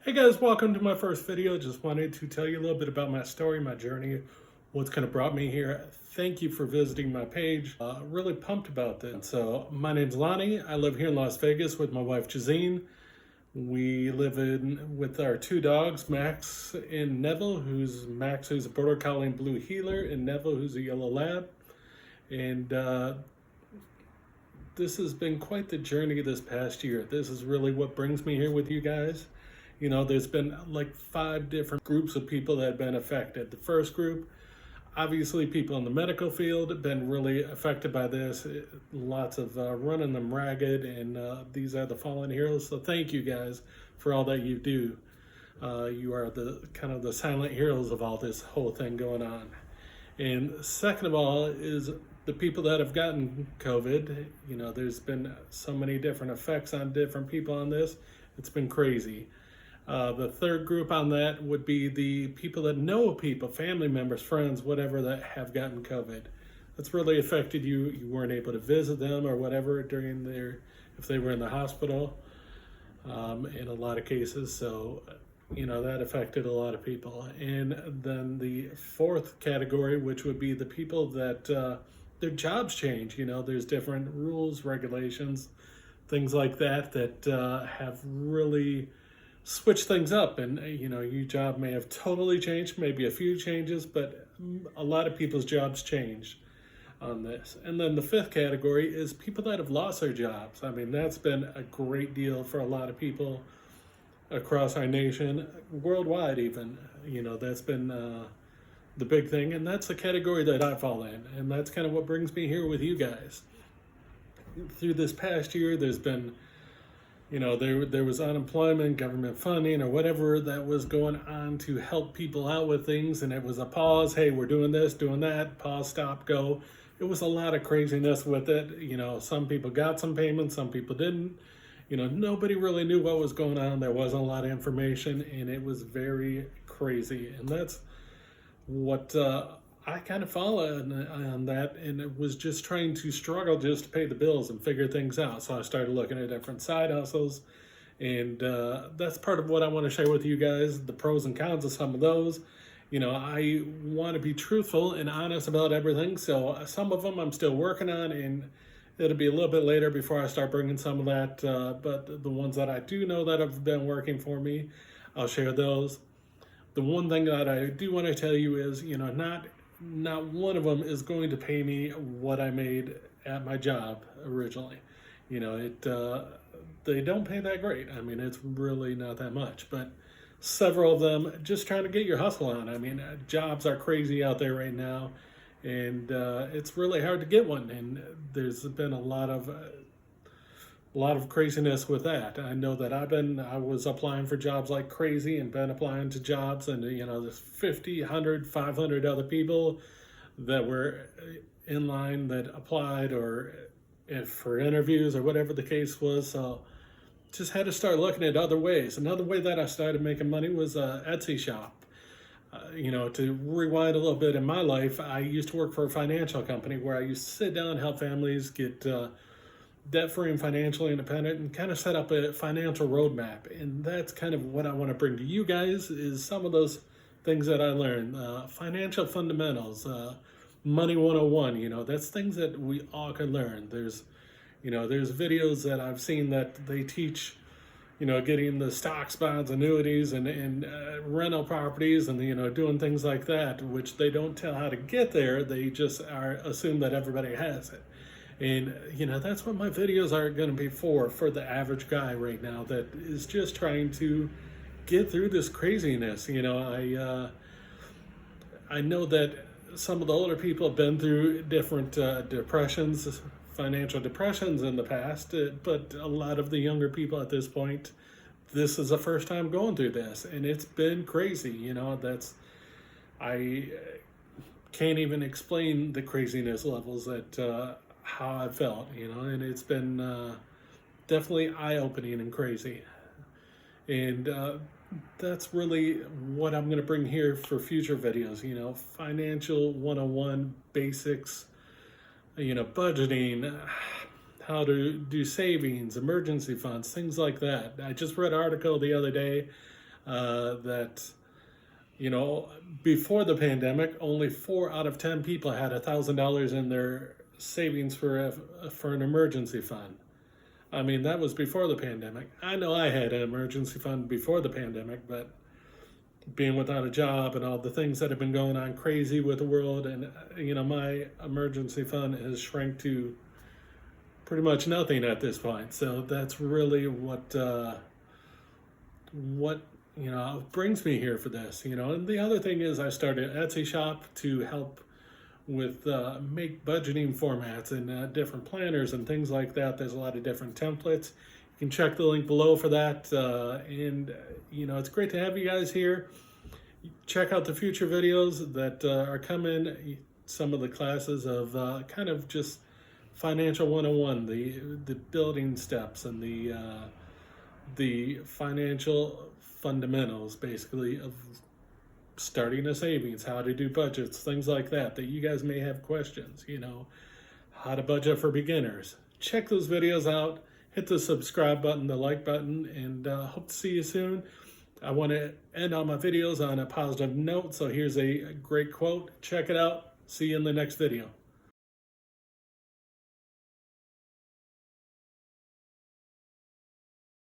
Hey guys, welcome to my first video. Just wanted to tell you a little bit about my story, my journey, what's kind of brought me here. Thank you for visiting my page. Really pumped about this. So my name's Lonnie. I live here in Las Vegas with my wife Jazine. We live in with our two dogs, Max and Neville, who's a Border Collie and Blue Heeler, and Neville, who's a Yellow Lab. And this has been quite the journey this past year. This is really what brings me here with you guys. You know, there's been like 5 different groups of people that have been affected. The first group, obviously people in the medical field have been really affected by this. Lots of running them ragged, and these are the fallen heroes. So thank you guys for all that you do. You are the kind of the silent heroes of all this whole thing going on. And second of all is the people that have gotten COVID. You know, there's been so many different effects on different people on this. It's been crazy. The third group on that would be the people that know people, family members, friends, whatever, that have gotten COVID. That's really affected you. You weren't able to visit them or whatever during if they were in the hospital, in a lot of cases. So, you know, that affected a lot of people. And then the fourth category, which would be the people that their jobs change. You know, there's different rules, regulations, things like that have really switch things up, and you know, your job may have totally changed, maybe a few changes, but a lot of people's jobs changed on this. And then the fifth category is people that have lost their jobs. I mean, that's been a great deal for a lot of people across our nation, worldwide even. You know, that's been the big thing, and that's the category that I fall in, and that's kind of what brings me here with you guys. Through this past year, there's been, you know, there was unemployment, government funding, or whatever that was going on to help people out with things, and it was a pause. Hey, we're doing this, doing that, pause, stop, go. It was a lot of craziness with it. You know, some people got some payments, some people didn't. You know, nobody really knew what was going on. There wasn't a lot of information, and it was very crazy. And that's what I kind of followed on that, and it was just trying to struggle just to pay the bills and figure things out. So I started looking at different side hustles, and that's part of what I want to share with you guys, the pros and cons of some of those. You know, I want to be truthful and honest about everything, so some of them I'm still working on, and it'll be a little bit later before I start bringing some of that, but the ones that I do know that have been working for me, I'll share those. The one thing that I do want to tell you is, you know, not one of them is going to pay me what I made at my job originally. You know, they don't pay that great. I mean, it's really not that much, but several of them just trying to get your hustle on. I mean, jobs are crazy out there right now, and it's really hard to get one. And there's been a lot of craziness with that. I know that I was applying for jobs like crazy, and been applying to jobs, and you know, there's 50, 100, 500 other people that were in line that applied, or if for interviews or whatever the case was. So just had to start looking at other ways. Another way that I started making money was Etsy shop. You know, to rewind a little bit in my life, I used to work for a financial company where I used to sit down and help families get debt-free and financially independent, and kind of set up a financial roadmap. And that's kind of what I want to bring to you guys, is some of those things that I learned. Financial fundamentals, money 101, you know, that's things that we all can learn. There's videos that I've seen that they teach, you know, getting the stocks, bonds, annuities, and rental properties, and, you know, doing things like that, which they don't tell how to get there. They just assume that everybody has it. And, you know, that's what my videos are going to be for the average guy right now that is just trying to get through this craziness. You know, I know that some of the older people have been through different depressions, financial depressions in the past, but a lot of the younger people at this point, this is the first time going through this, and it's been crazy. You know, I can't even explain the craziness levels that how I felt, you know, and it's been definitely eye-opening and crazy. And that's really what I'm going to bring here for future videos, you know, financial 101 basics, you know, budgeting, how to do savings, emergency funds, things like that. I just read an article the other day that, you know, before the pandemic, only 4 out of 10 people had $1,000 in their savings for an emergency fund. I mean, that was before the pandemic. I know I had an emergency fund before the pandemic, but being without a job and all the things that have been going on crazy with the world, and you know, my emergency fund has shrank to pretty much nothing at this point. So that's really what you know brings me here for this. You know, and the other thing is I started an Etsy shop to help with make budgeting formats and different planners and things like that. There's a lot of different templates. You can check the link below for that. And you know, it's great to have you guys here. Check out the future videos that are coming. Some of the classes of kind of just financial 101, the building steps and the financial fundamentals, basically, of starting a savings, how to do budgets, things like that you guys may have questions, you know, how to budget for beginners. Check those videos out, hit the subscribe button, the like button, and hope to see you soon. I want to end all my videos on a positive note, so here's a great quote. Check it out. See you in the next video.